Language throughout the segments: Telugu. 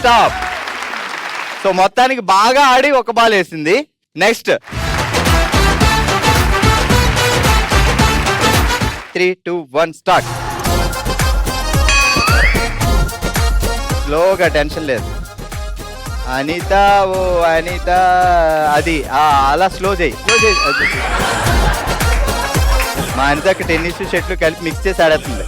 స్టాప్. సో మొత్తానికి బాగా ఆడి ఒక బాల్ వేసింది. Next 3, 2, 1 start. స్లోగా, టెన్షన్ లేదు. అనిత, ఓ అనిత, అది అలా స్లో చేయి. మా అనితకి టెన్నిస్ షెట్లు కలిపి మిక్స్ చేసి ఆడేస్తుంది.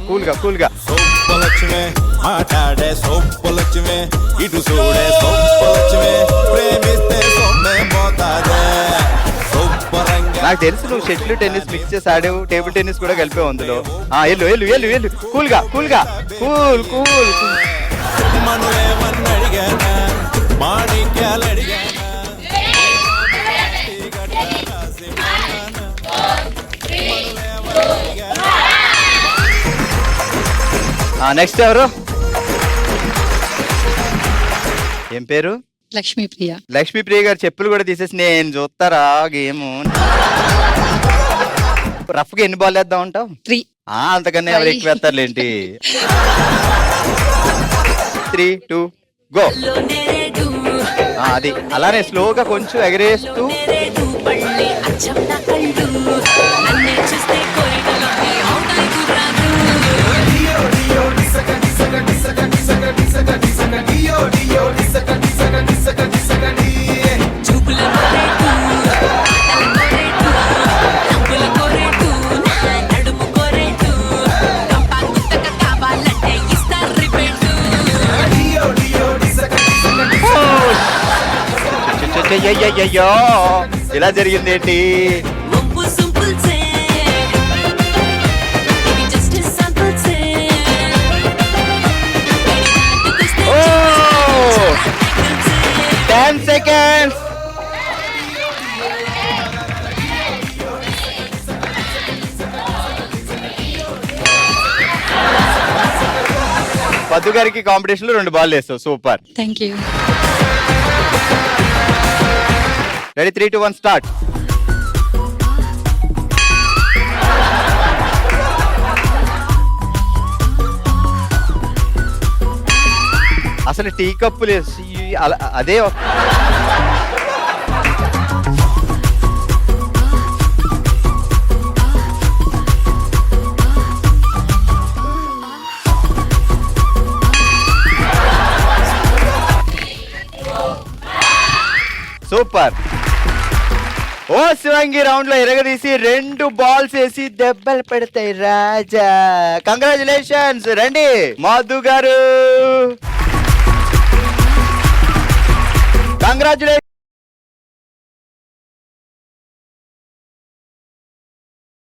కూల్గా సోప్పలక్ష్మే మాట్లాడే సోప్పలక్ష్మే ఇటు చూడే సోప్పలక్ష్మే ప్రేమిస్తే సొమ్మే పోతాదే సూపరంగా. నాకు తెలుసు నువ్వు షెట్లు టెన్నిస్ మిక్స్ చేసి ఆడావు, టేబుల్ టెన్నిస్ కూడా కలిపావు అందులో. వెళ్ళు కూల్గా కూల్. మనమేమన్నా అడిగానా మాణిక్యాలు అడిగానా. నెక్స్ట్ ఎవరు? ఏం పేరు? లక్ష్మీప్రియ. లక్ష్మీప్రియ గారు చెప్పులు కూడా తీసేసి నేను చూస్తారా గేమ్. రఫ్ గా ఎన్ని బాల్ వేద్దాం అంటావు? 3. అంతకన్నా ఎవరు ఎక్కువ వేస్తారులేంటి. 3, 2 గో. అది అలానే స్లోగా కొంచెం ఎగరేస్తూ. అయ్యో ఇలా జరిగింది ఏంటి? ఓ 10 seconds. పద్దు గారికి కాంపిటీషన్ లో 2 బాల్ వేస్తావు. Super. Thank you. Ready? 3, 2, 1 start. అసలు టీ కప్పులు అదే సూపర్. ఓ శివంగి రౌండ్ లో ఎరగదీసి 2 బాల్స్ వేసి దెబ్బలు పెడతాయి రాజా. కంగ్రాచులేషన్స్. రండి మధు గారు, కంగ్రాచులేషన్.